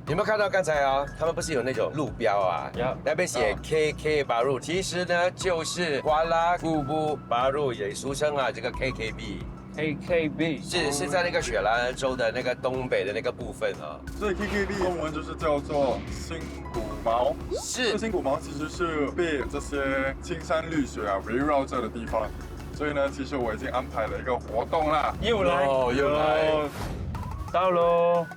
有没有看到刚才啊？他们不是有那种路标啊？有那边写 KK 巴路，其实呢就是瓜拉库布巴路，也俗称啊这个 KKB。 AKB 是在那个雪兰州的那个东北的那个部分啊。所以 KKB 中文就是叫做新古毛。是这新古毛其实是被这些青山绿水啊围绕着的地方，所以呢，其实我已经安排了一个活动啦。又来，又来，到喽。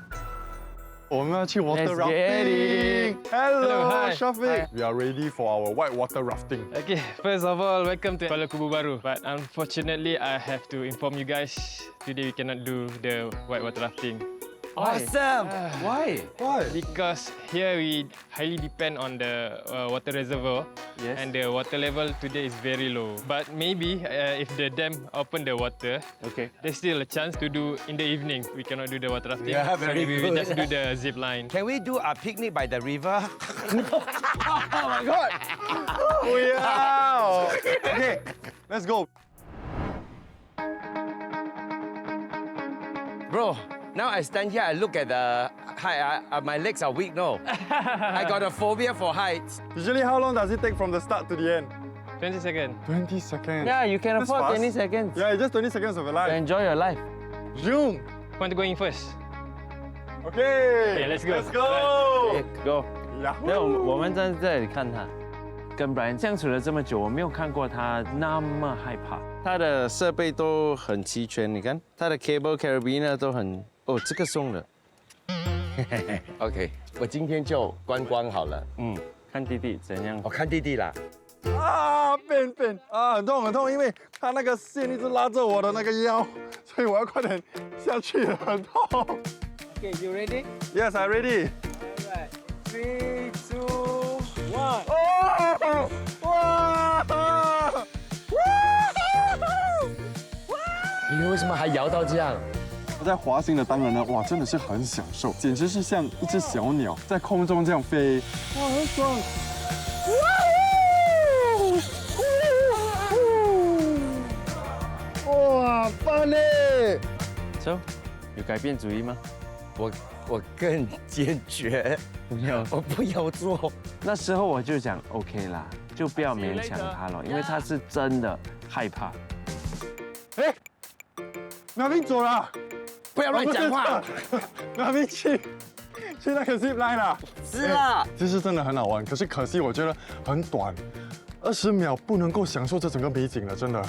我们要去 water Let's get rafting. it. Hello, Hi. Shafiq. Hi. We are ready for our white water rafting. Okay, first of all, welcome to Kuala Kubu Baru. But unfortunately, I have to inform you guys, today we cannot do the white water rafting. Awesome. Why? Why? Because here we highly depend on the water reservoir. Yes. And the water level today is very low. But maybe if the dam open the water, Okay. there's still a chance to do in the evening. We cannot do the water rafting. Yeah, so very maybe we good. just do the zip line. Can we do a picnic by the river? Oh my god! Wow! Okay, let's go. Bro, now I stand here, I look at the height, my legs are weak, no? I got a phobia for heights. Usually, how long does it take from the start to the end? 20 seconds. 20 seconds. Yeah, you can That's afford fast. 20 seconds Yeah, it's just 20 seconds of your to life. enjoy your life. Zoom. Want to go in first? Okay. Okay, let's go. Let's go. Okay, go. 那 Yahoo! 我们站在这里看他，跟 Brian 相处了这么久，我没有看过他那么害怕。他的设备都很齐全，你看他的 cable carabiner 都很哦，这个松的。OK，我今天就观光好了，看弟弟怎样我看弟弟啦。啊，变啊，很痛很痛，因为他那个线一直拉着我的那个腰，所以我要快点下去了，很痛。 ？Okay, you ready? Yes, I'm ready. Alright, 3, 2, 1. 哇！你们为什么还摇到这样？在滑行的当然呢，哇，真的是很享受，简直是像一只小鸟在空中这样飞，哇，很爽！哇，棒嘞！ So，有改变主意吗？我更坚决，不要。我不要做。那时候我就讲 OK 啦，就不要勉强他了，因为他是真的害怕。哎，苗斌走了，不要乱讲话。苗斌去那个 zip line 了。是啦，其实真的很好玩，可是可惜我觉得很短，20秒不能够享受这整个美景了，真的。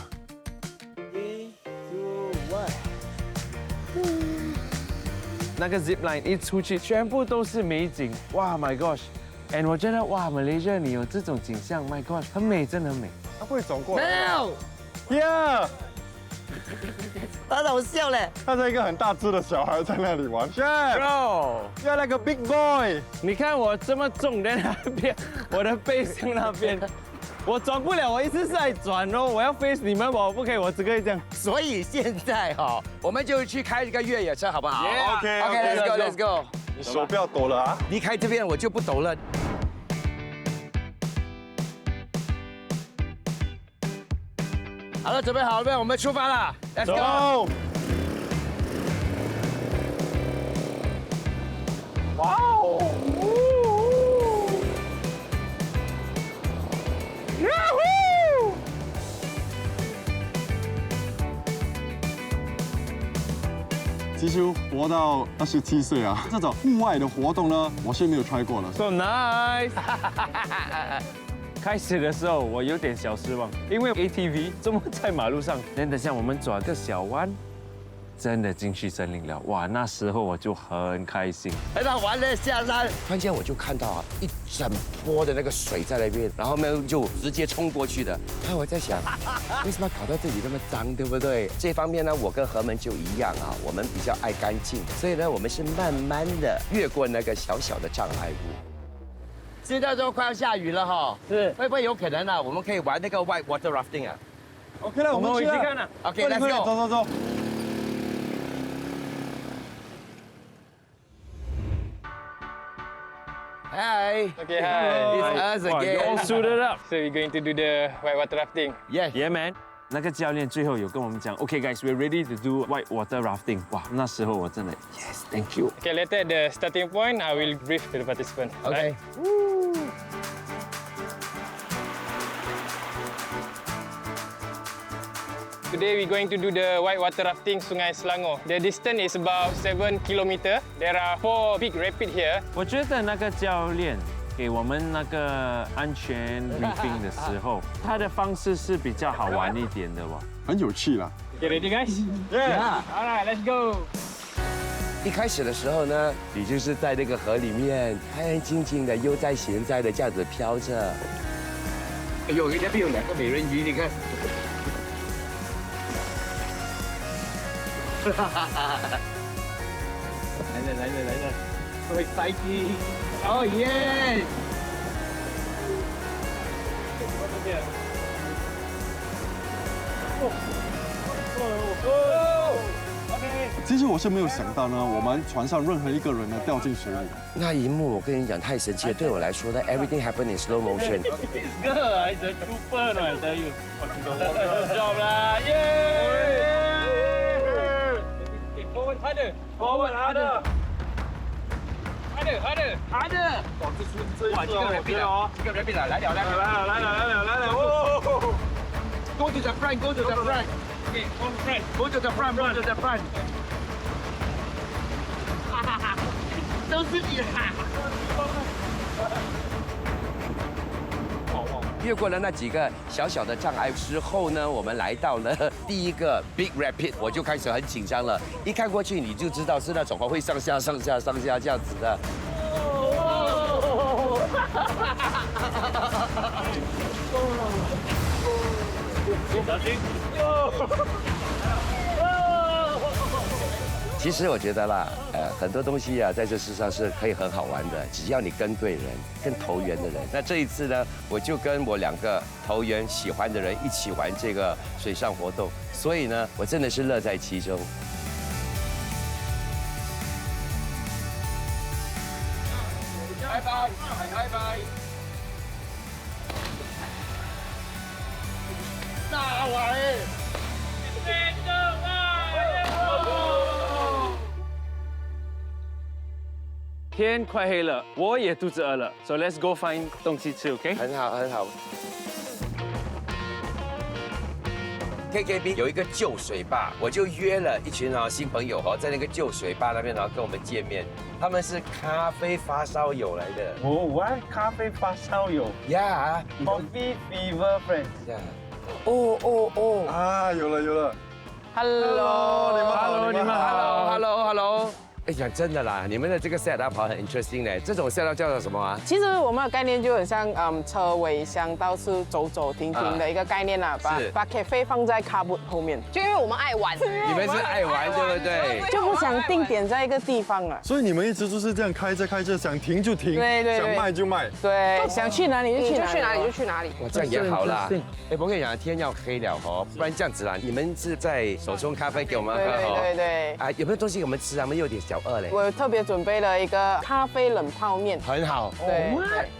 那个 zip line 一出去，全部都是美景，哇 ，My gosh！And 我觉得哇，马来西亚你有这种景象，My gosh，很美，真的很美。他会走过来。没有， Yeah，他让我笑嘞。他是一个很大只的小孩在那里玩。Chef， Bro， you're like a big boy。你看我这么重在那边，我的背向那边，我转不了，我一直在转哦，我要 face 你们，我不可以，我只可以这样。所以现在哈，我们就去开这个越野车，好不好 Yeah OK，Let's go，Let's go。你手不要抖了啊！离开这边我就不抖了。好了，准备好了没有？我们出发了，Let's go。走。哇哦！其实活到27岁啊，这种户外的活动呢，我是没有 try 过的。 So nice！开始的时候我有点小失望，因为 ATV 这么在马路上，等下我们转个小弯，真的进去森林了。哇，那时候我就很开心。很好玩的下山，突然间我就看到啊，一整坡的那个水在那边，然后呢就直接冲过去的。然后我在想，为什么搞到这里那么脏，对不对？这方面呢，我跟何门就一样啊，我们比较爱干净，所以呢，我们是慢慢的越过那个小小的障碍物。现在都快要下雨了哈，是会不会有可能啊？我们可以玩那个 white water rafting 啊 OK 了，我们回去了。去看了。 ？OK，Let's 快点 go。走走走。 Hi. Okay, hi. It's us Wow, you all again. suited up. So we're going to do the white water rafting. Yes. Yeah, man. 那个教练最后有跟我们讲 ，OK guys, we're ready to do white water rafting。哇，那时候我真的 yes, thank you。 Okay, later at the starting point, I will brief to the participant. OK。 Today we're going to do the whitewater rafting Sungai Selangor. The distance is about 7 kilometers. There are 4 big rapids here. 我觉得那个教练给我们那个安全 briefing 的时候，他的方式是比较好玩一点的哇。很有趣啦。 You ready, guys? Yeah. All right, let's go. 一开始的时候呢，你就是在那个河里面安安静静的、悠哉闲哉的这样子飘着。哎呦，那边有2个美人鱼，你看。来了 ，so exciting！ Oh yeah！ 其实我是没有想到呢，我们船上任何一个人呢掉进水里。那一幕我跟你讲太神奇了，对我来说呢 ，everything happen in slow motion。 Good, the trooper, I tell you. Good job 啦，耶！ Forward harder. Forward harder. Harder, harder. Harder. 哇，这个 rapid 哦，这个 rapid 来了，哦 Go to the front, go to the front, Okay, on front. go to the front, go to the front。都是你哈！越过了那几个小小的障碍之后呢，我们来到了第一个 Big Rapid， 我就开始很紧张了。一看过去你就知道是那种会上下这样子的。小心！其实我觉得啦，很多东西啊，在这世上是可以很好玩的，只要你跟对人，跟投缘的人。那这一次呢，我就跟我2个投缘喜欢的人一起玩这个水上活动，所以呢，我真的是乐在其中。拜拜，拜拜。大玩！ 天快黑了，我也肚子饿了 ，so let's go find 东西吃 ，OK？ 很好，很好。KKB 有一个旧水坝，我就约了一群新朋友在那个旧水坝那边跟我们见面。他们是咖啡发烧友来的。哦，我咖啡发烧友 Yeah， ，Coffee Fever Friends。哦。啊，有了。 Hello， 你们好。 Hello。哎，讲真的啦，你们的这个 set up 很 interesting 嘞。这种 set up 叫做什么啊？其实我们的概念就很像车尾箱到处走走停停的一个概念啦，把 cafe 放在 car boot 后面，就因为我们爱玩，你们是爱玩对不对？就不想定点在一个地方了。所以你们一直就是这样开着，想停就停，对想卖就卖。对，想去哪里就去哪里，就去哪里。哇，这样也好啦。哎，我跟你讲，天要黑了不然这样子啦，你们是在手冲咖啡给我们喝对。啊，有没有东西给我们吃啊？我们有点小饿嘞。我特别准备了一个咖啡冷泡面，很好。对，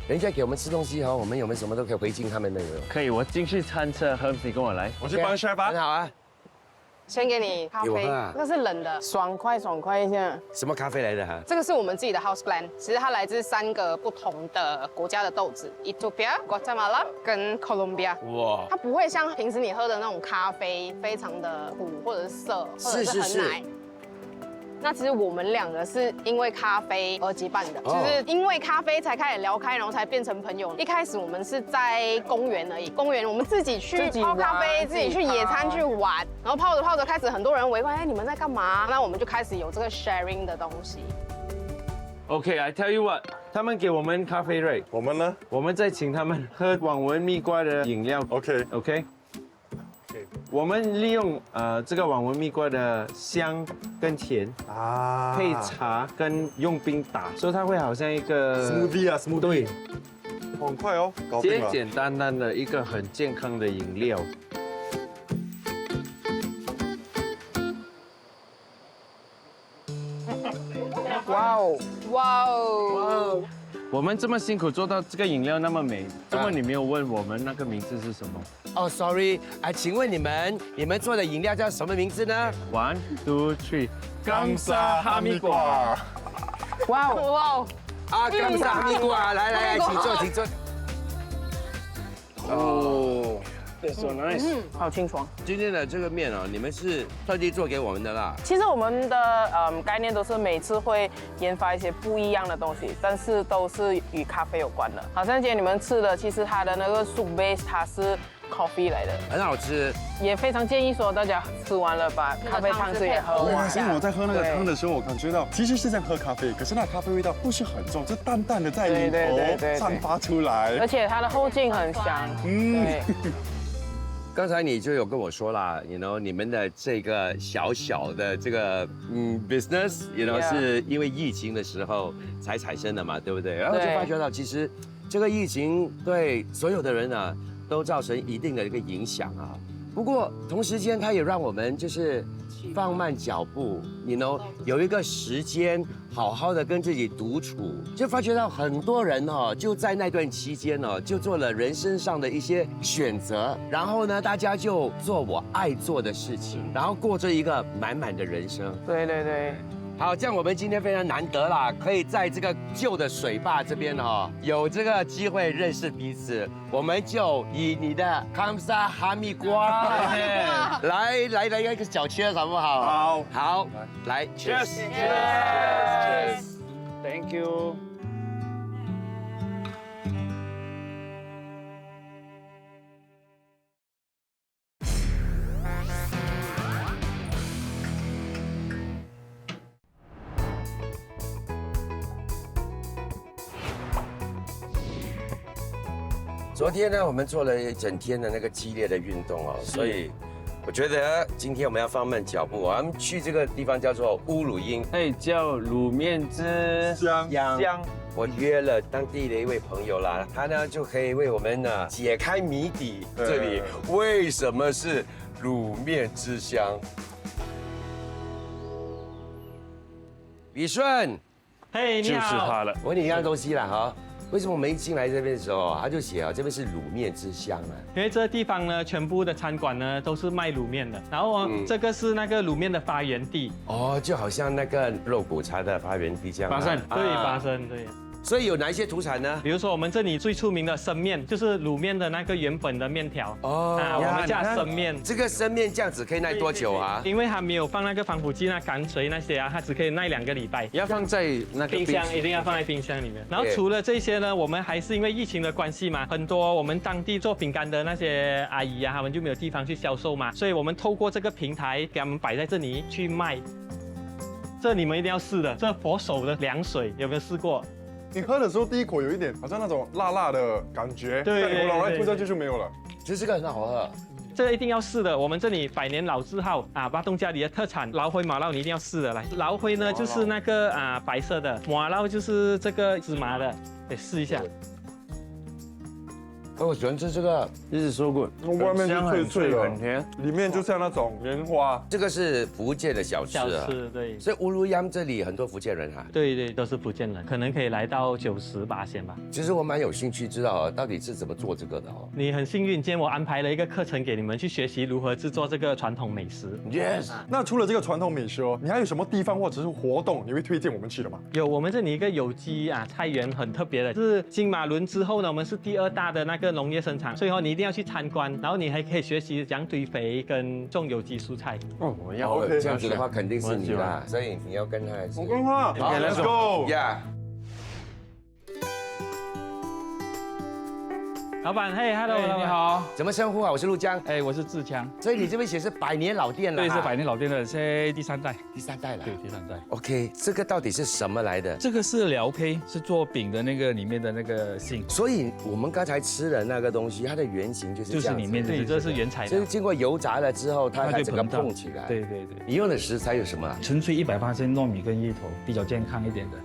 人家给我们吃东西我们有没有什么都可以回敬他们的？可以，我进去餐车，和你跟我来。我去帮 chef 吧。很好啊。先给你咖啡给我喝啊，那是冷的。爽快一下。什么咖啡来的哈？这个是我们自己的 house blend， 其实它来自3个不同的国家的豆子 ，Ethiopia、Guatemala 跟 Colombia。哇，它不会像平时你喝的那种咖啡，非常的苦或者是涩，或者是很奶。那其实我们2个是因为咖啡而结伴的，就是因为咖啡才开始聊开，然后才变成朋友。一开始我们是在公园而已，公园我们自己去泡咖啡，自己去野餐去玩，然后泡着开始很多人围观，哎，你们在干嘛？那我们就开始有这个 sharing 的东西。OK，I tell you what， 他们给我们咖啡right，我们呢我们再请他们喝网纹蜜瓜的饮料。 ？OK。我们利用这个网纹蜜瓜的香跟甜啊，配茶跟用冰打，所以它会好像一个 smoothie 啊，smoothie。对，很快哦，搞定了。简单的一个很健康的饮料。哇哦，哇哦！我们这么辛苦做到这个饮料那么美，怎么你没有问我们那个名字是什么哦，sorry，请问你们做的饮料叫什么名字呢？1、2、3，冈沙哈密瓜。哇哦，哇哦，冈沙哈密瓜，来，请坐。哦。So nice。好清爽。今天的这个面哦，你们是特地做给我们的啦。其实我们的概念都是每次会研发一些不一样的东西，但是都是与咖啡有关的。好像今天你们吃的，其实它的那个 soup base 它是 coffee 来的，很好吃。也非常建议说大家吃完了把咖啡汤汁也喝哇，完。所以我在喝那个汤的时候，我感觉到其实是像喝咖啡，可是那咖啡味道不是很重，就淡淡的在里头散发出来，而且它的后劲很香。对。刚才你就有跟我说啦你们的这个小小的这个business，是因为疫情的时候才产生的嘛，对不对？然后就发觉到，其实这个疫情对所有的人呢都造成一定的一个影响啊。不过同时间，它也让我们就是放慢脚步有一个时间好好的跟自己独处，就发觉到很多人就在那段期间就做了人生上的一些选择，然后呢，大家就做我爱做的事情，然后过着一个满满的人生。对。好，这样我们今天非常难得啦，可以在这个旧的水坝这边有这个机会认识彼此，我们就以你的康沙哈密瓜来一个小 cheers 好不好？好，来 cheers。Thank you。昨天呢，我们做了一整天的那个激烈的运动所以我觉得今天我们要放慢脚步，我们去这个地方叫做乌鲁英，叫卤面之香。我约了当地的一位朋友啦，他呢就可以为我们呢解开谜底，这里为什么是卤面之乡？李顺，嘿，你好，就是他了。我问你一样东西啦为什么我们一进来这边的时候，他就写这边是卤面之乡啊？因为这个地方呢，全部的餐馆呢都是卖卤面的，然后这个是那个卤面的发源地。就好像那个肉骨茶的发源地这样。巴生，对，巴生，对。所以有哪一些土产呢？比如说我们这里最出名的生面，就是卤面的那个原本的面条。我们叫生面。这个生面这样子可以耐多久啊？因为它没有放那个防腐剂、甘水那些它只可以耐2个礼拜。要放在那个冰箱，一定要放在冰箱里面。然后除了这些呢，我们还是因为疫情的关系嘛，很多我们当地做饼干的那些阿姨他们就没有地方去销售嘛，所以我们透过这个平台给他们摆在这里去卖。这你们一定要试的，这佛手的凉水有没有试过？你喝的时候第一口有一点好像那种辣辣的感觉，对，然后吐下去就没有了。其实这个很好喝，这个一定要试的。我们这里100年老字号巴东家里的特产劳灰马酪，你一定要试的。来，劳灰呢就是那个白色的，马酪就是这个芝麻的，得试一下。我喜欢吃这个，日子说过，外面是脆脆的，很甜，里面就像那种棉花。这个是福建的小吃啊，对。所以乌鲁央这里很多福建人对，都是福建人，可能可以来到90%吧。其实我蛮有兴趣知道到底是怎么做这个的你很幸运，今天我安排了一个课程给你们去学习如何制作这个传统美食。Yes。那除了这个传统美食你还有什么地方或者是活动你会推荐我们去的吗？有，我们这里一个有机菜园很特别的，是金马伦之后呢，我们是第2大的那个农业生产，所以你一定要去参观，然后你还可以学习怎样堆肥跟种有机蔬菜。我要 OK， 这样子的话肯定是你啦，所以你要跟他。我跟他，好 ，Let's go。老板，嘿 ，Hello， 你好，怎么称呼啊？我是陆江。我是志强。所以你这边写是100年老店了。对，是100年老店的，现在第3代。第3代了。对，第3代。OK， 这个到底是什么来的？这个是寮胚，是做饼的那个里面的那个芯。所以我们刚才吃的那个东西，它的原型就是这样子。就是里面对，这是原材料。就是经过油炸了之后，它就整个碰起来。对。你用的食材有什么？纯粹100%糯米跟芋头，比较健康一点的。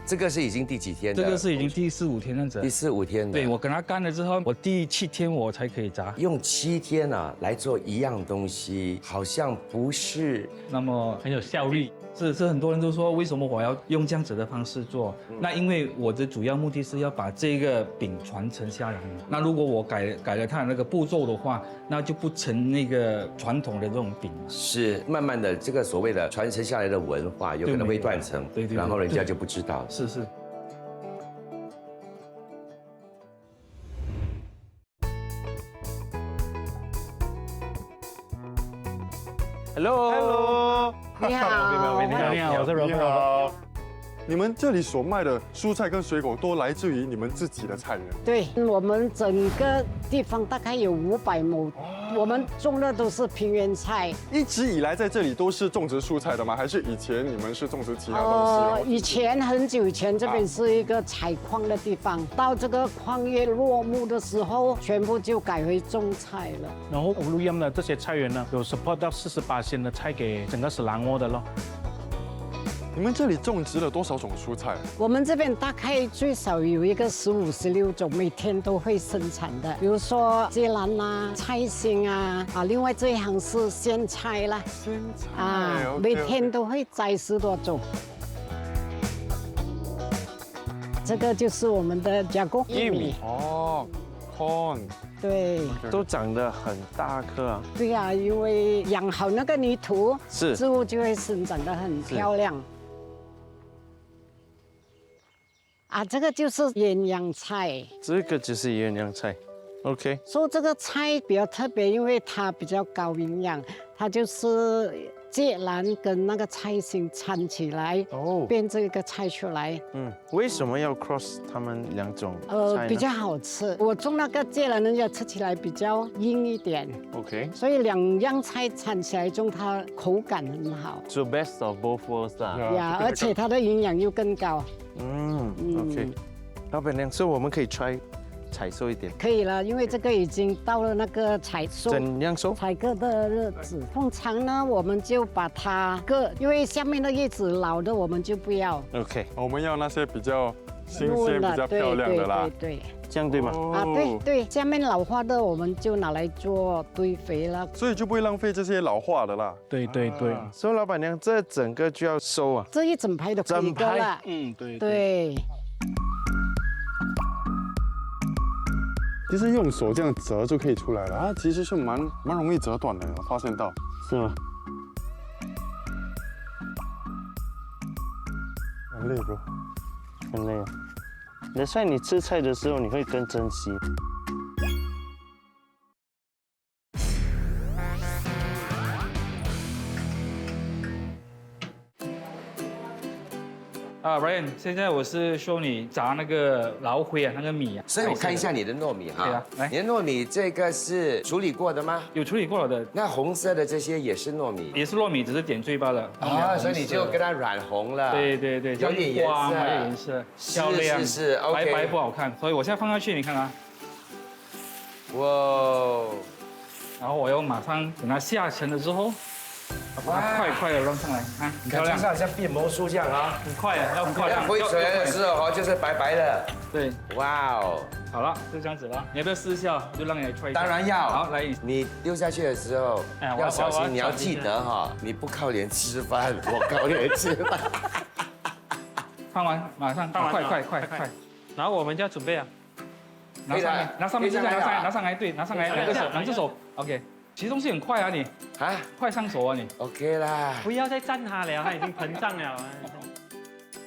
这个是已经第几天的？这个是已经第4、5天这样子。第4、5天的。对，我跟它干了之后，我第7天我才可以炸。用7天啊来做一样东西，好像不是那么很有效率。是很多人都说，为什么我要用这样子的方式做？那因为我的主要目的是要把这个饼传承下来。那如果我改了它的那个步骤的话，那就不成那个传统的这种饼。是慢慢的这个所谓的传承下来的文化有可能会断层，对，然后人家就不知道。是。Hello，你好，你好，我是 Robert。好。你们这里所卖的蔬菜跟水果都来自于你们自己的菜园。对，我们整个地方大概有500亩，我们种的都是平原菜。一直以来在这里都是种植蔬菜的吗？还是以前你们是种植其他东西？以前很久以前这边是一个采矿的地方，到这个矿业落幕的时候，全部就改为种菜了。然后乌鲁央的这些菜园呢，有 support 到48%的菜给整个斯兰窝的咯。你们这里种植了多少种蔬菜？我们这边大概最少有一个15、16种，每天都会生产的，比如说芥兰啦、菜心啊，另外这一行是鲜菜啦，鲜菜每天都会摘10多种。这个就是我们的加工玉米哦 ，corn。对，都长得很大颗啊。对呀，因为养好那个泥土，是植物就会生长得很漂亮。这个就是鸳鸯菜。这个就是鸳鸯菜 ，OK。说这个菜比较特别，因为它比较高营养，它就是芥兰跟那个菜心掺起来，变这个菜出来。为什么要 cross 它们2种菜呢？比较好吃。我种那个芥兰，人家吃起来比较硬一点。OK。所以2样菜掺起来种，它口感很好。So best of both worlds 啊。呀，而且它的营养又更高。OK。老板娘说我们可以采收一点。可以了，因为这个已经到了那个采收。怎样收？采割的日子。通常呢，我们就把它割，因为下面的叶子老的我们就不要。OK。我们要那些比较新鲜、比较漂亮的啦。对。这样对吗？对，下面老化的我们就拿来做堆肥了。所以就不会浪费这些老化的啦。对。所以老板娘，这整个就要收啊？这一整排都可以割了。对。其实用手这样折就可以出来了其实是蛮容易折断的，我发现到。是吗？很累bro。很累啊。所以你吃菜的时候，你会更珍惜。Brian， 现在我是说你炸那个老灰那个米所以我看一下你的糯米哈。对啊，来，你的糯米这个是处理过的吗？有处理过了的。那红色的这些也是糯米？也是糯米，只是点缀罢了。所以你就跟它染红了。对，有点颜色，还有颜色，漂亮。是 ，OK。白白不好看，所以我现在放下去，你看啊。哇。然后我要马上等它下沉了之后。把它快快的扔上来，看，很漂亮，好像变魔术这样啊，很快的，要很快。挥出来的时候就是白白的。对，哇哦，好了，就这样子了。你要不要试一下？就让你来 try。当然要。好，来，你丢下去的时候要小心，你要记得哈，你不靠脸吃饭，我靠脸吃饭。放完马上，快。然后我们就要准备啊，拿上面，拿上来，对，拿上来，2只手 ，OK。其实东西很快啊，你快上手啊你 ，OK 啦。不要再蘸它了，它已经膨胀了。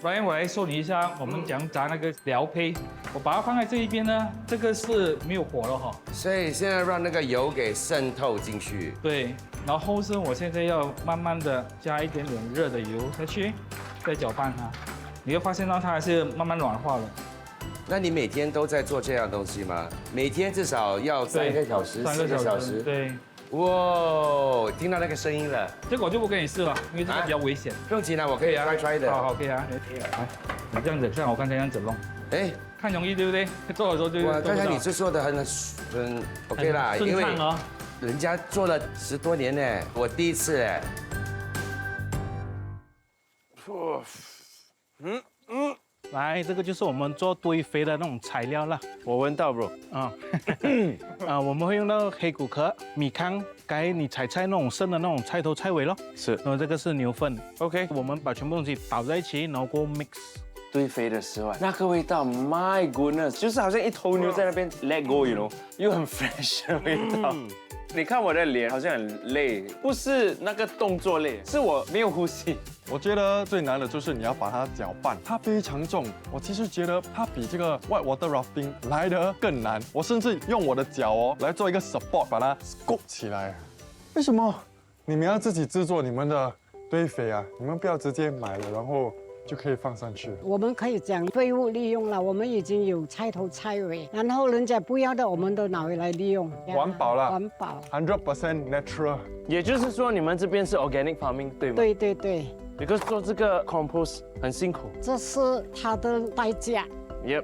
Brian， 我来说你一下，我们讲炸那个料胚，我把它放在这一边呢，这个是没有火了哈。所以现在让那个油给渗透进去。对，然后是我现在要慢慢的加一点点热的油下去，再搅拌它，你会发现到它还是慢慢软化了。那你每天都在做这样东西吗？每天至少要3个小时、4个小时。对。哇，听到那个声音了。这个我就不跟你试了，因为这个比较危险。不用紧了，我可以try的。好，可以啊。来，你这样子，像我刚才这样子弄。看容易对不对？做的时候就。哇，刚才你是说的很 OK 啦，因为人家做了10多年呢，我第一次哎。来，这个就是我们做堆肥的那种材料了。我闻到 bro。我们会用到黑骨壳、米糠，该你采菜那种剩的那种菜头菜尾咯。是。然后这个是牛粪。 OK， 我们把全部东西倒在一起，然后过 mix。堆肥的时候，那个味道 ，My goodness， 就是好像一头牛在那边 let go，you know， 又很 fresh 的味道。你看我的脸好像很累，不是那个动作累，是我没有呼吸。我觉得最难的就是你要把它搅拌，它非常重。我其实觉得它比这个 white water rafting 来得更难。我甚至用我的脚来做一个 support， 把它 scoop 起来。为什么你们要自己制作你们的堆肥啊？你们不要直接买了，然后就可以放上去。我们可以讲废物利用了，我们已经有菜头菜尾，然后人家不要的我们都拿回来利用，环保啦，环保100% natural。也就是说，你们这边是 organic farming 对吗？对对对。Because 做这个 compost 很辛苦。这是它的代价。Yep。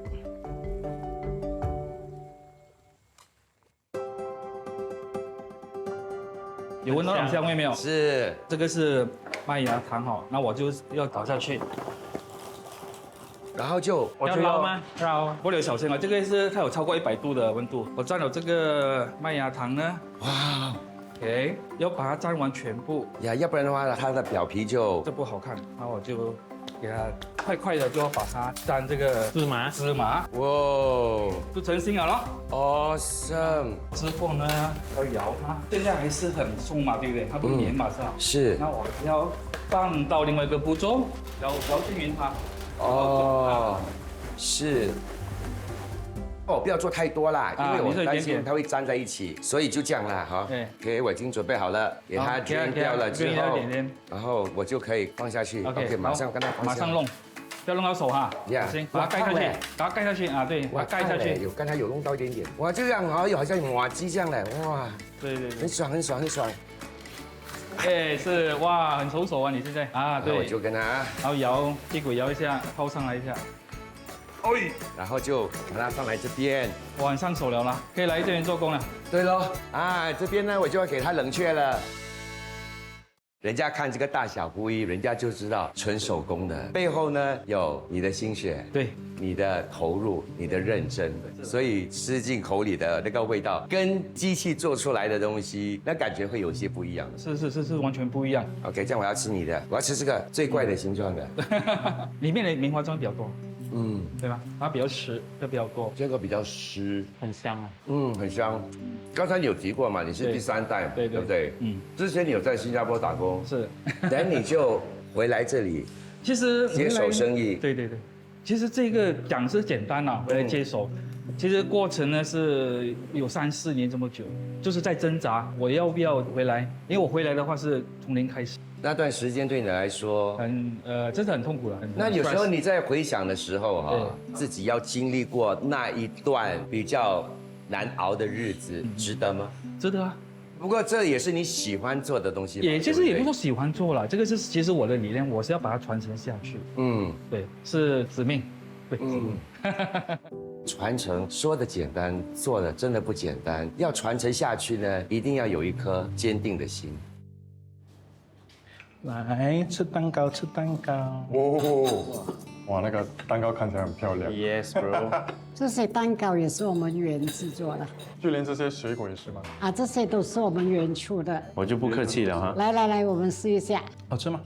有闻到那种香味没有？是，这个是麦芽糖哈，那我就要倒下去，然后就要捞吗？捞，不了小心啊，这个是它有超过100度的温度。我蘸了这个麦芽糖呢，哇 ，OK， 要把它蘸完全部呀，要不然的话，它的表皮就这不好看。那我就给它快快的就要把它蘸这个芝麻，哇，就成型了咯。Awesome。之后呢，要摇它，现在还是很松嘛，对不对？它不粘嘛，是吧？是。那我要放到另外一个步骤，摇均匀它。哦，是。哦，不要做太多啦，因为我担心它会粘在一起，所以就这样啦，哈。对。OK， 我已经准备好了，给它煎掉了之后，然后我就可以放下去。OK， 马上跟它放下。马上弄，不要弄到手哈。呀，行，把它盖下去，把它盖下去啊，对，把它盖下去。有刚才有弄到一点点，哇，这样好像麻鸡这样嘞，哇。对，很爽，很爽，很爽。哎，是哇，很熟手啊，你现在啊，对。我就跟它，然后摇屁股摇一下，抛上来一下。然后就把它放来这边，我很上手了啦，可以来这边做工了。对咯，啊，这边呢我就要给它冷却了。人家看这个大小不一，人家就知道纯手工的背后呢有你的心血，对，你的投入，你的认真，所以吃进口里的那个味道，跟机器做出来的东西，那感觉会有些不一样。是完全不一样。OK， 这样我要吃你的，我要吃这个最怪的形状的，里面的棉花霜比较多。对吧？它比较湿，会比较多。这个比较湿，很香啊。很香。刚才你有提过嘛，你是第3代，对不对？之前你有在新加坡打工，是，等你就回来这里，其实接手生意。对。其实这个讲是简单啦，回来接手。其实过程呢是有3、4年这么久，就是在挣扎，我要不要回来？因为我回来的话是从零开始。那段时间对你来说，真的很痛苦了。那有时候你在回想的时候哈，自己要经历过那一段比较难熬的日子，值得吗？值得啊。不过这也是你喜欢做的东西，其实也不是说喜欢做了，这个是其实我的理念，我是要把它传承下去。对，是使命。对，使命。传承说的简单，做的真的不简单。要传承下去呢，一定要有一颗坚定的心。来吃蛋糕，吃蛋糕。哇，那个蛋糕看起来很漂亮。Yes, bro。这些蛋糕也是我们原制作的。就连这些水果也是吗？啊，这些都是我们原出的。我就不客气了哈。来，我们试一下。好吃吗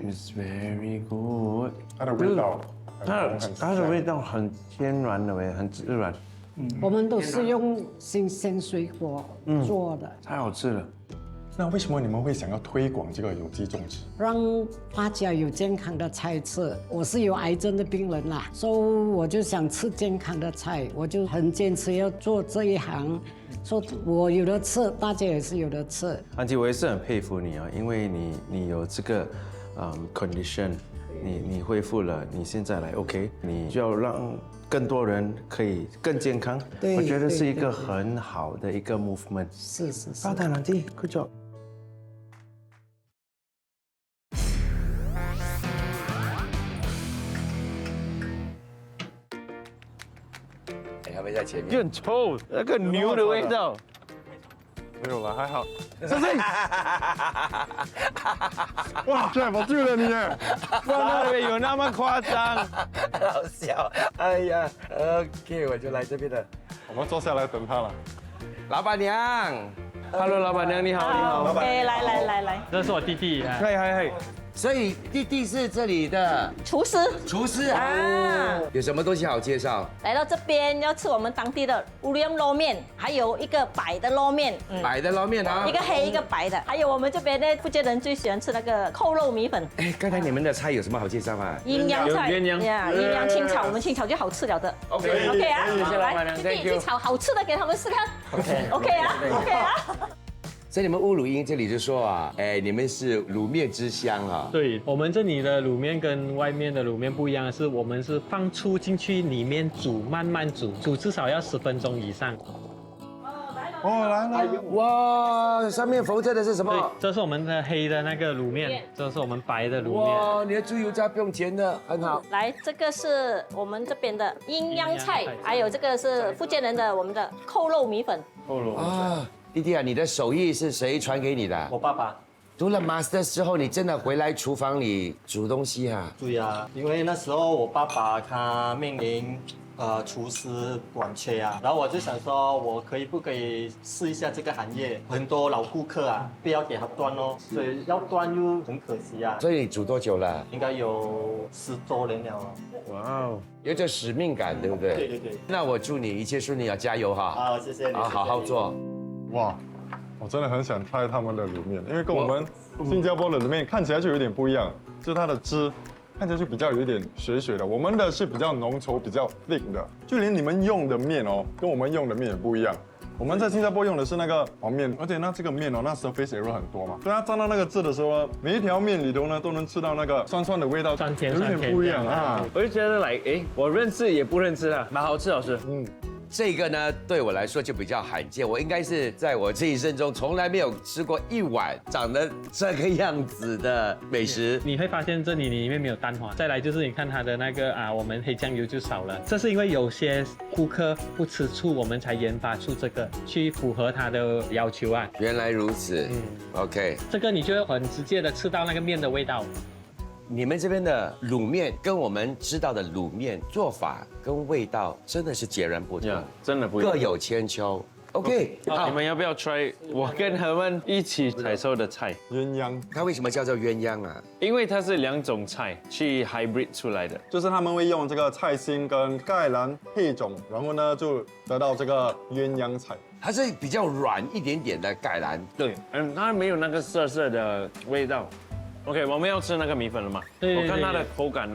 ？It's very good。它的味道，它的味道很天然的味，很自然。我们都是用新鲜水果做的，太好吃了。那为什么你们会想要推广这个有机种植，让大家有健康的菜吃？我是有癌症的病人啦，所以我就想吃健康的菜，我就很坚持要做这一行。说我有的吃，大家也是有的吃。安琪，我也是很佩服你啊，因为你有这个condition， 你恢复了，你现在来 OK， 你就要让更多人可以更健康。对，我觉得是一个很好的一个 movement。是。好的，安琪 ，good job。他们在前面。很臭，那个牛的味道。有了，还好。小心！哇 ，Jeff， 我救了你耶！那边有那么夸张？好笑。哎呀，OK， 我就来这边了。我们坐下来等他了。老板娘 ，Hello， 老板娘你好，你好。哎，来，这是我弟弟啊。嘿。所以弟弟是这里的厨师啊，有什么东西好介绍？来到这边要吃我们当地的乌里捞面，还有一个白的捞面，白的捞面啊，一个黑一个白的，还有我们这边的福建人最喜欢吃那个扣肉米粉。哎，刚才你们的菜有什么好介绍吗？阴阳菜，鸳鸯呀，阴阳清炒，我们清炒就好吃了的。OK 啊，谢谢老板娘来，弟弟去炒好吃的给他们试看。OK 啊。在你们乌鲁英这里就说啊，哎，你们是卤面之乡啊。对，我们这里的卤面跟外面的卤面不一样的是，我们是放醋进去里面煮，慢慢煮，煮至少要10分钟以上。哦，来，哇，上面浮着的是什对么？，这是我们的黑的那个卤面，这是我们白的卤面。哇，你的猪油渣不用钱的，很好。来，这个是我们这边的阴阳菜，还有这个是福建人的我们的扣肉米粉。啊，弟弟啊，你的手艺是谁传给你的？我爸爸。读了 Masters 之后，你真的回来厨房里煮东西啊？对啊，因为那时候我爸爸他面临厨师短缺啊，然后我就想说，我不可以试一下这个行业？很多老顾客啊，不要给他端哦，所以要端又很可惜啊。所以你煮多久了？应该有10多年了。哇哦，有着使命感，对不对？对。那我祝你一切顺利啊，加油哈！好，谢谢你。好好做。哇，我真的很想拍他们的卤面，因为跟我们新加坡的卤面看起来就有点不一样，就它的汁看起来就比较有一点水水的，我们的是比较浓稠、比较 thick 的，就连你们用的面哦，跟我们用的面也不一样。我们在新加坡用的是那个黄面，而且这个面哦，那 surface area 很多嘛，所以它沾到那个汁的时候呢，每一条面里头呢都能吃到那个酸酸的味道，酸甜有点不一样啊。我就觉得我认识也不认识啊，蛮好吃，老师。这个呢，对我来说就比较罕见，我应该是在我这一生中从来没有吃过一碗长得这个样子的美食。你会发现这里面没有蛋黄，再来就是你看它的那个我们黑酱油就少了，这是因为有些顾客不吃醋，我们才研发出这个，去符合他的要求啊。原来如此，OK，这个你就会很直接的吃到那个面的味道。你们这边的卤面跟我们知道的卤面做法跟味道真的是截然不同，真的不一样，各有千秋。OK， 好，你们要不要 try 我跟他们一起采收的菜？鸳鸯，它为什么叫做鸳鸯啊？因为它是2种菜去 hybrid 出来的，就是他们会用这个菜心跟芥蓝配种，然后呢就得到这个鸳鸯菜。它是比较软一点点的芥蓝，对，它没有那个涩涩的味道。OK， 我们要吃那个米粉了吗？对，我看它的口感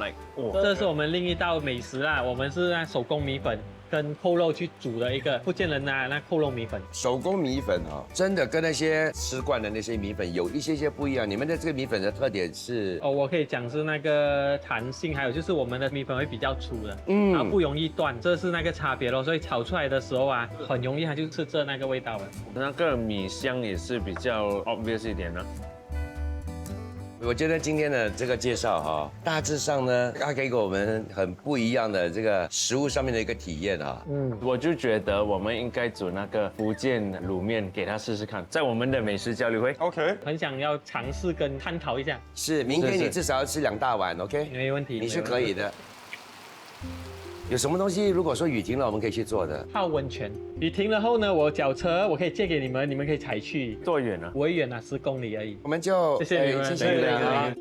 这是我们另一道美食啦，我们是那手工米粉跟扣肉去煮的一个福建人那扣肉米粉。手工米粉真的跟那些吃惯的那些米粉有一些不一样。你们的这个米粉的特点是我可以讲是那个弹性，还有就是我们的米粉会比较粗的，然后不容易断，这是那个差别咯。所以炒出来的时候很容易它就吃这那个味道了。那个米香也是比较 obvious 一点的。我觉得今天的这个介绍大致上呢，它给我们很不一样的这个食物上面的一个体验我就觉得我们应该煮那个福建卤面给他试试看，在我们的美食交流会。OK， 很想要尝试跟探讨一下。是，明天你至少要吃2大碗 ，OK？ 没问题，你是可以的。有什么东西，如果说雨停了，我们可以去做的？泡温泉。雨停了后呢，我脚车我可以借给你们，你们可以踩去。多远啊？不会远10公里而已。我们就谢谢你们，谢谢你们。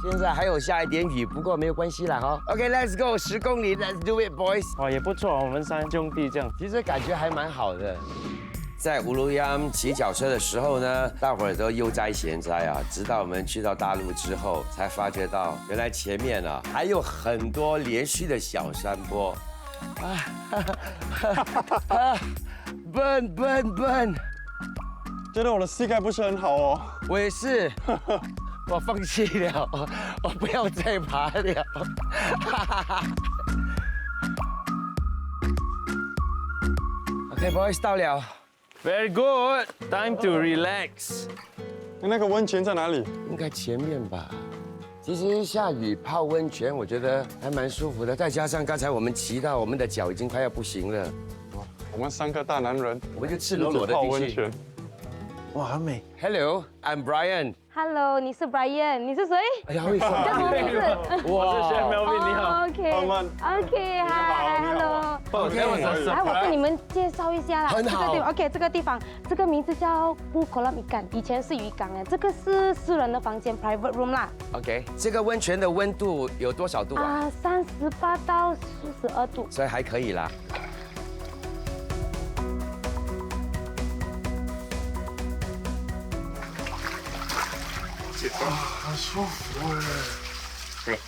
现在还有下一点雨，不过没有关系啦OK，Let's go， 10公里 ，Let's do it boys。哇，也不错，我们3兄弟这样，其实感觉还蛮好的。在乌鲁央骑脚车的时候呢，大伙儿都悠哉闲哉直到我们去到大陆之后，才发觉到原来前面还有很多连续的小山坡。笨，觉得我的膝盖不是很好哦。我也是，我放弃了，我不要再爬了。OK boys， 到了。Very good. Time to relax. 那个温泉在哪里？应该前面吧。其实下雨泡温泉，我觉得还蛮舒服的。再加上刚才我们骑到，我们的脚已经快要不行了。我们3个大男人，我们就赤裸裸的泡进去。温泉。哇，很美。 Hello, I'm Brian。 Hello，你是 Brian，你是谁？哎呀，会说。叫什么名字？我是 Chef Melvin，你好。 OK，嗨 ，Hello。 来，我跟你们介绍一下啦。很好。OK， 这个地方，这个名字叫布kolam ikan，以前是鱼缸哎，这个是私人的房间 ，private room 啦。OK， 这个温泉的温度有多少度啊？38到42度。所以还可以啦。 很舒服哎。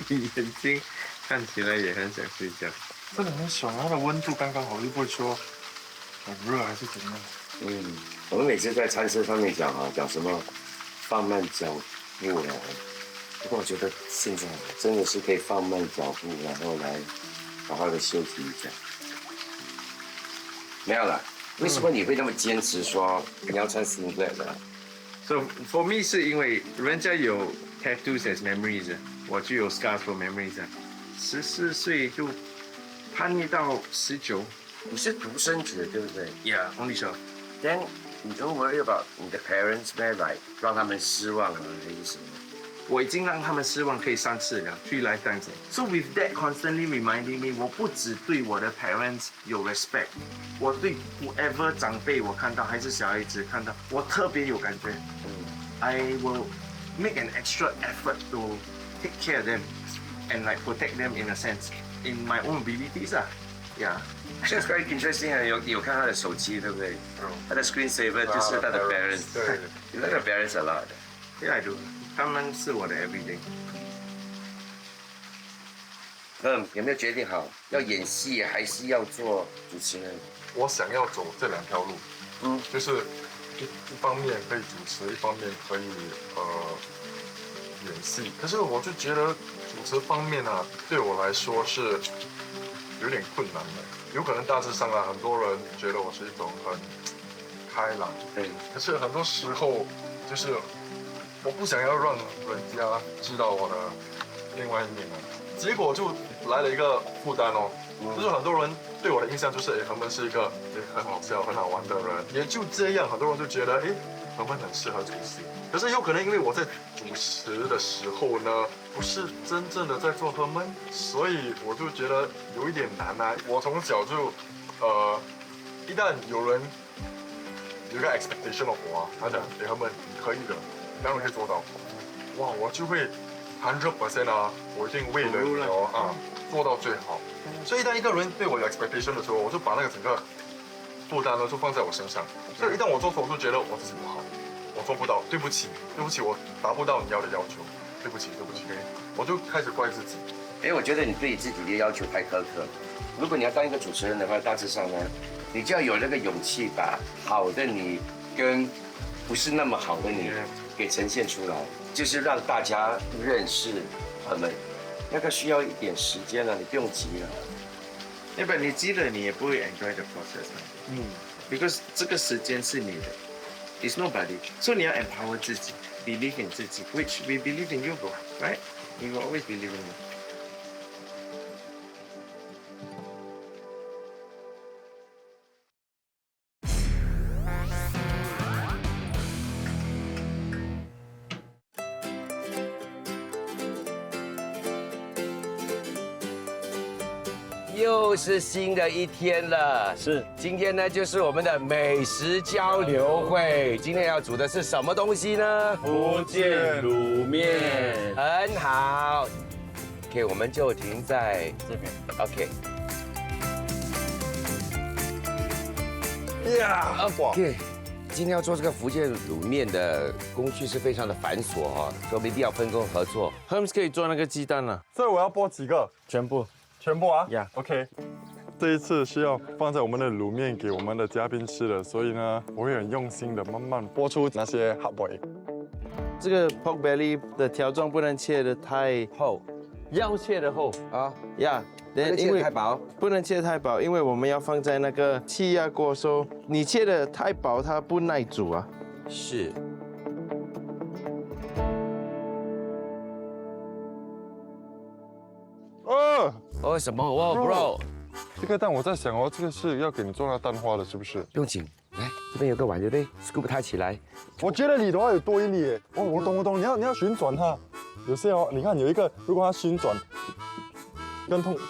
你眼睛看起来也很想睡觉。真的很爽，它的温度刚刚好，又不会说很热还是怎样。我们每次在餐车上面讲啊，讲什么放慢脚步啊。不过我觉得现在真的是可以放慢脚步，然后来好好的休息一下。没有了，为什么你会那么坚持说你要穿 singlet 呢？ So for me 是因为人家有 tattoos as memories， 我就有 scars for memories。14岁就叛逆到19。你是独生子对不对 Yeah, only child. Then you don't worry about 你的 parents 咩 like 让他们失望啊还是什么？我已经让他们失望可以3次了，3 lifetimes。So with that constantly reminding me， 我不只对我的 parents 有 respect， 我对 whoever 长辈我看到还是小孩子看到，我特别有感觉。I will make an extra effort to take care of them and like protect them in a sense in my own abilities 啊。Yeah. That's quite interesting 啊，有看他的手机对不对？他的 screensaver 就是他的 parents。对，你那个 parents a lot。Yeah, I do. 他们是我的 everyday。有没有决定好要演戏还是要做主持人？我想要走这2条路，就是一方面可以主持，一方面可以演戏。可是我就觉得主持方面啊，对我来说是有点困难的。有可能大致上啊，很多人觉得我是一种很开朗，可是很多时候就是我不想要让人家知道我的另外一面啊，结果就来了一个负担哦，就是很多人对我的印象就是，他们是一个很好笑、很好玩的人，也就这样，很多人就觉得，他们很适合主持。可是有可能因为我在主持的时候呢，不是真正的在做他们，所以我就觉得有一点难啊。我从小就，一旦有人有一个 expectation of 我啊，他讲，他们你可以的，当然可以做到，哇，我就会100% 啊，我一定为了你啊做到最好。所以一旦一个人对我有 expectation 的时候，我就把那个整个负担呢就放在我身上。所以一旦我做错，我就觉得我自己不好，我做不到，对不起，我达不到你要的要求，对不起，我就开始怪自己。我觉得你对自己的要求太苛刻。如果你要当一个主持人的话，大致上呢，你就要有那个勇气，把好的你跟不是那么好的你给呈现出来，就是让大家认识他们。那个需要一点时间了，你不用急了。要不然你急了，你也不会 enjoy the process。because 这个时间是你的 ，it's nobody。所以你要 empower 自己 ，believe in 自己 ，which we believe in you, bro, right? We will always believe in you。又是新的一天了，是今天呢，就是我们的美食交流会。今天要煮的是什么东西呢？福建卤面。很好。OK， 我们就停在这边。OK。呀 ，OK。今天要做这个福建卤面的工序是非常的繁琐哈，所以我们一定要分工合作。Hermes 可以做那个鸡蛋了，所以我要剥几个？全部啊 ？Yeah。OK。这一次是要放在我们的卤面给我们的嘉宾吃的，所以呢，我会很用心的慢慢剥出那些 hard boy。这个 pork belly 的条状不能切得太厚，要切的厚啊呀。不能切太薄，不能切太薄，因为我们要放在那个气压锅收。你切的太薄，它不耐煮啊。是。哦，什么？哦 ，bro，这个蛋我在想哦，这个是要给你做那蛋花的，是不是？不用紧，来这边有个碗对不对 ？scoop 它起来。我觉得你的话有多一粒耶。哦，我懂，你要旋转它。有些哦，你看有一个，如果它旋转，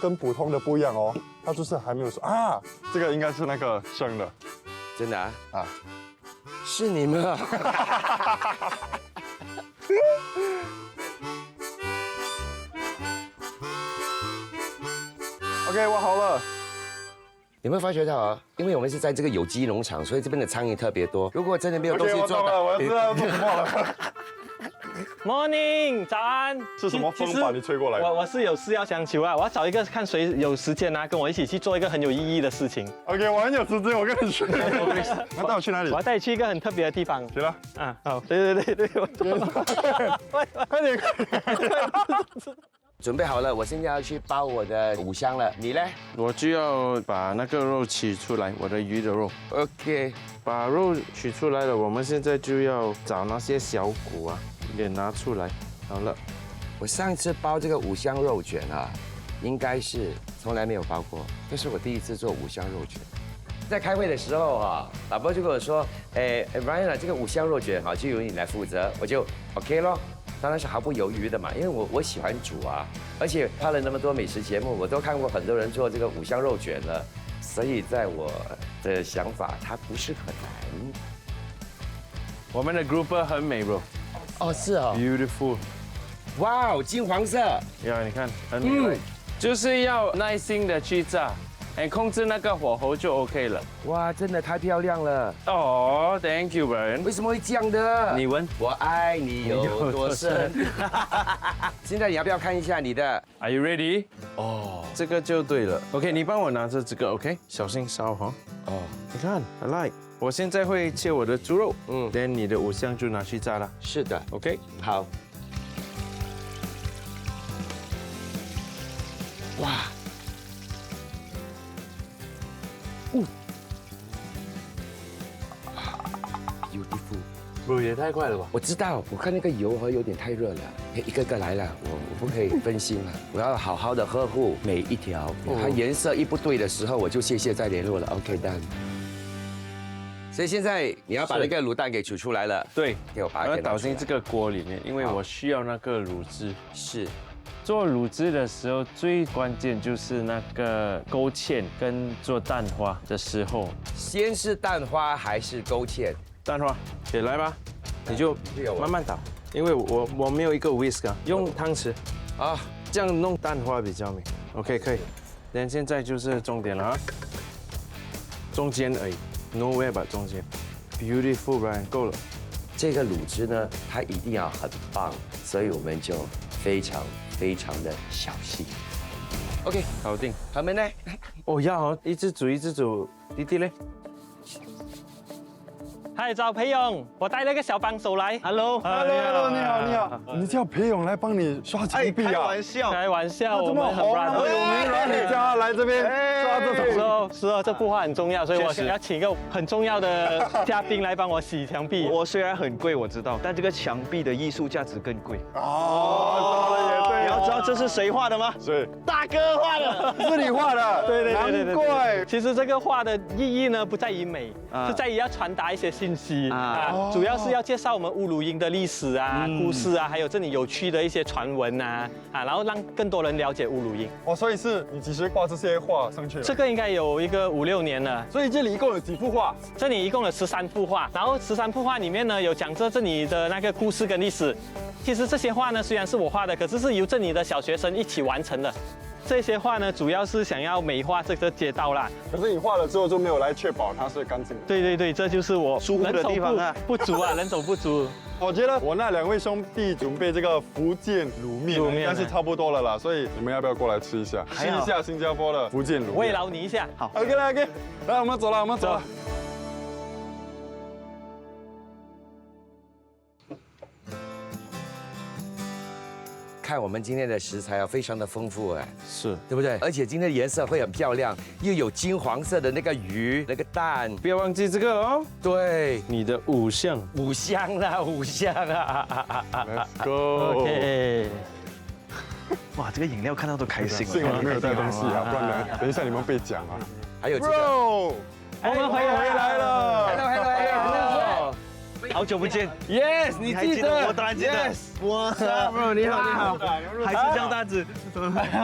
跟普通的不一样哦，它就是还没有熟啊。这个应该是那个生的，真的啊？啊，是你们啊。OK， 我好了。有没有发觉到啊？因为我们是在这个有机农场，所以这边的苍蝇特别多。如果真的没有东西做的，我知道要做什么了。Morning， 早安。是什么风把你吹过来？我是有事要相求啊，我要找一个看谁有时间啊，跟我一起去做一个很有意义的事情。OK， 我很有时间，我跟你去。那带我去哪里？我要带你去一个很特别的地方。行了。啊，好，对，快点。准备好了，我现在要去包我的五香了。你呢？我就要把那个肉取出来，我的鱼的肉。OK， 把肉取出来了，我们现在就要找那些小骨啊，也拿出来。好了，我上一次包这个五香肉卷啊，应该是从来没有包过，这是我第一次做五香肉卷。在开会的时候啊，老婆就跟我说，Ryan 啊，这个五香肉卷啊，就由你来负责，我就 OK 咯。当然是毫不犹豫的嘛，因为我喜欢煮啊，而且拍了那么多美食节目，我都看过很多人做这个五香肉卷了，所以在我的想法，它不是很难。我们的 grouper 很美 bro。哦，是哦 ，beautiful。哇哦，金黄色。呀，你看很美，就是要耐心的去炸。控制那个火候就 OK 了。哇，真的太漂亮了。哦 ，Thank you, Brian。为什么会这样的？你闻，我爱你有多深。现在你要不要看一下你的 ？Are you ready？ 哦，这个就对了。OK， 你帮我拿着这个 ，OK， 小心烧哈。哦，你看 ，I like。我现在会切我的猪肉，then 你的五香就拿去炸了。是的 ，OK， 好。哇。beautiful， 不也太快了吧？我知道，我看那个油有点太热了，一个个来了，我不可以分心了，我要好好的呵护每一条。它颜色一不对的时候，我就谢谢再联络了。OK done。所以现在你要把那个卤蛋给煮出来了。对，给我把它要倒进这个锅里面，因为我需要那个卤汁。是。做卤汁的时候，最关键就是那个勾芡跟做蛋花的时候。先是蛋花还是勾芡？蛋花，起来吧，你就慢慢倒，因为我没有一个 whisk 啊，用汤匙啊，这样弄蛋花比较美。OK， 可以。那现在就是重点了啊，中间而已 ，nowhere but 中间 ，beautiful Brian， 够了。这个卤汁呢，它一定要很棒，所以我们就非常的小心。OK， 搞定。他们呢？哦，要一直煮一直煮，弟弟嘞？嗨，找裴勇，我带了个小帮手来。Hello， 你好。你叫裴勇来帮你刷墙壁啊？开玩笑，我们很有名了，你叫他来这边刷这种。是哦，这幅画很重要，所以我想要请一个很重要的嘉宾来帮我洗墙壁。我虽然很贵，我知道，但这个墙壁的艺术价值更贵。哦，也对。你要知道这是谁画的吗？谁？大哥画的，是你画的。对。难怪。其实这个画的意义呢，不在于美，是在于要传达一些信息啊，主要是要介绍我们乌鲁英的历史啊、故事啊，还有这里有趣的一些传闻啊，然后让更多人了解乌鲁英。哦，所以是你几时画这些画上去了？这个应该有一个5、6年了。所以这里一共有几幅画？这里一共有13幅画，然后13幅画里面呢，有讲着这里的那个故事跟历史。其实这些画呢，虽然是我画的，可是是由这里的小学生一起完成的。这些画呢，主要是想要美化这个街道啦。可是你画了之后就没有来确保它是干净的。对，这就是我疏忽的地方啊，不足啊，人手不足。我觉得我那2位兄弟准备这个福建卤面应该是差不多了啦，所以你们要不要过来吃一下，试一下新加坡的福建卤面？慰劳你一下。好 ，OK， 来，我们走了。看我们今天的食材啊，非常的丰富哎，是对不对？而且今天的颜色会很漂亮，又有金黄色的那个鱼，那个蛋，不要忘记这个哦。对，你的五香啊。 Let's go。 OK。哇，这个饮料看到都开心。幸好没有带东西啊，不然呢，等一下你们被讲啊。还有这个，我们回来了。Hello，好久不见 Yes， 你还记得？我当然记得。哇，Bro， 你好，你好，还是这样大只。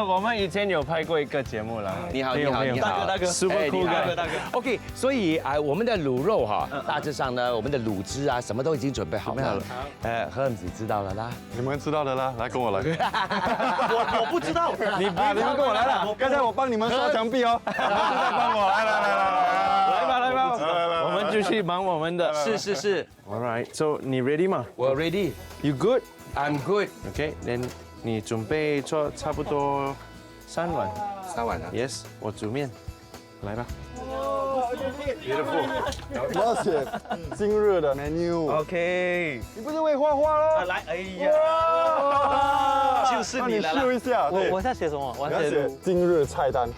我们以前有拍过一个节目了。你好，你好，你好，大哥 ，Super cool guy，大哥。 OK， 所以我们的卤肉哈，大致上呢，我们的卤汁啊，什么都已经准备好了。Hermes 知道了啦，你们知道的啦，来跟我来。我不知道，你们跟我来了。刚才我帮你们刷墙壁哦，你们现在帮我来来吧，我们就去忙我们的。是。 All right， so 你 ready 吗？我 ready。 You good？ I'm good。 OK，then 你准备做差不多3碗。3碗啊 ？Yes， 我煮面，来吧。要写今日的 menu。 OK， 你不是会画画喽？来，哎呀，就是你了。你秀一下。我要写什么？我要写今日菜单。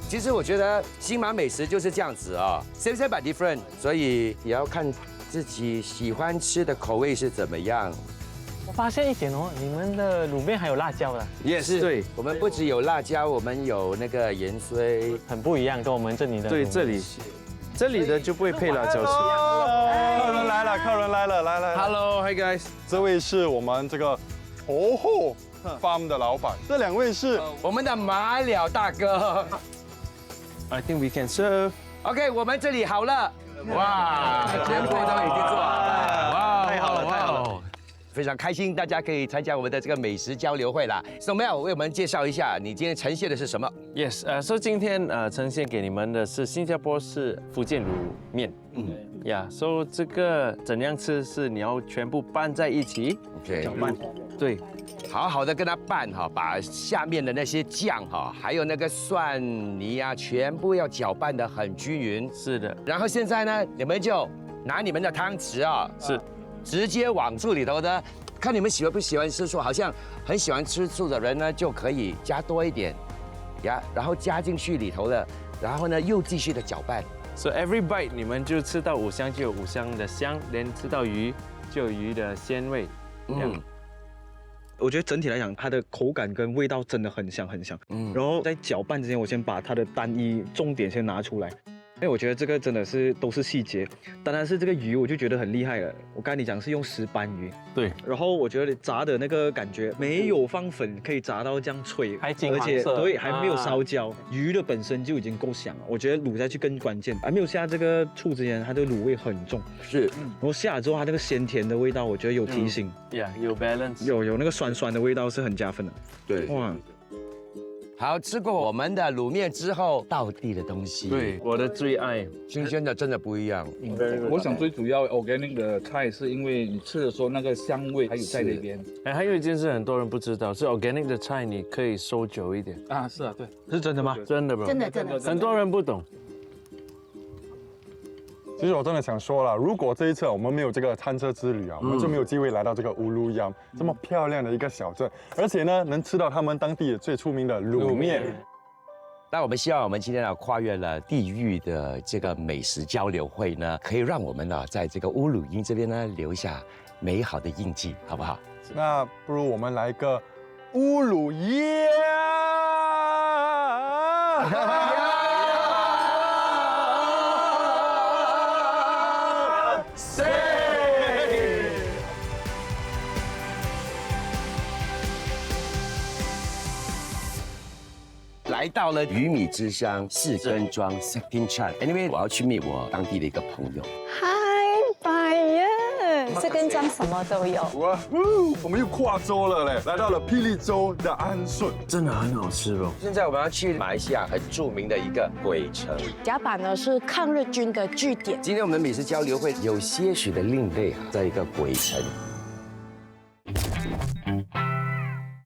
其实我觉得新马美食就是这样子啊 ，same but different， 所以也要看自己喜欢吃的口味是怎么样。我发现一点哦，你们的卤面还有辣椒的。Yes， 对，我们不只有辣椒，我们有那个盐水，很不一样，跟我们这里的。对，这里的就不会配辣椒吃。客人来了，客人来了，来。Hello，Hi guys， 这位是我们这个头后 farm 的老板，这2位是我们的马了大哥。 I think we can serve. OK， 我们这里好了。哇，全部都已经做好了。哇，太好了，太好了。非常开心，大家可以参加我们的这个美食交流会啦。So Mel 为我们介绍一下，你今天呈现的是什么 Yes， 所以今天呈现给你们的是新加坡式福建卤面。所以这个怎样吃是你要全部拌在一起。OK， 搅拌。对。 好好的跟它拌哈，把下面的那些酱哈，还有那个蒜泥啊，全部要搅拌得很均匀。是的。然后现在呢，你们就拿你们的汤匙啊，是，直接往醋里头的，看你们喜欢不喜欢吃醋。好像很喜欢吃醋的人呢，就可以加多一点，呀，然后加进去里头的，然后呢又继续的搅拌。So every bite 你们就吃到五香就有五香的香，连吃到鱼就有鱼的鲜味。我觉得整体来讲，它的口感跟味道真的很香很香。然后在搅拌之前，我先把它的单一重点先拿出来，因为我觉得这个真的是都是细节。当然是这个鱼，我就觉得很厉害了。我刚才你讲是用石斑鱼，对。然后我觉得炸的那个感觉没有放粉，可以炸到这样脆，还金黄色，而且对还没有烧焦，鱼的本身就已经够香了。我觉得卤下去更关键，还没有下这个醋之前，它的卤味很重。是，然后下了之后，它那个鲜甜的味道，我觉得有提醒。有 balance， 有那个酸酸的味道是很加分的。对，哇。 好，吃过我们的卤面之后，道地的东西，对，我的最爱，新鲜的真的不一样。我想最主要 organic 的菜，是因为你吃的时候那个香味还有在那边。还有一件事很多人不知道，是 organic 的菜你可以收久一点。啊，是啊，对，是真的吗？真的 bro， 真的，很多人不懂。 其实我真的想说了，如果这一次我们没有这个餐车之旅啊，我们就没有机会来到这个乌鲁央这么漂亮的一个小镇，而且呢，能吃到他们当地最出名的卤面。那我们希望我们今天呢，跨越了地域的这个美食交流会呢，可以让我们呢，在这个乌鲁英这边呢，留下美好的印记，好不好？那不如我们来个乌鲁耶！来到了鱼米之乡四根庄 Second Chan。Anyway， 我要去 meet 我当地的一个朋友。嗨，百耶！四根庄什么都有。哇，我们又跨州了嘞，来到了霹雳州的安顺，真的很好吃哦。现在我们要去马来西亚很著名的一个鬼城。甲板呢是抗日军的据点。今天我们美食交流会有些许的另类啊，在一个鬼城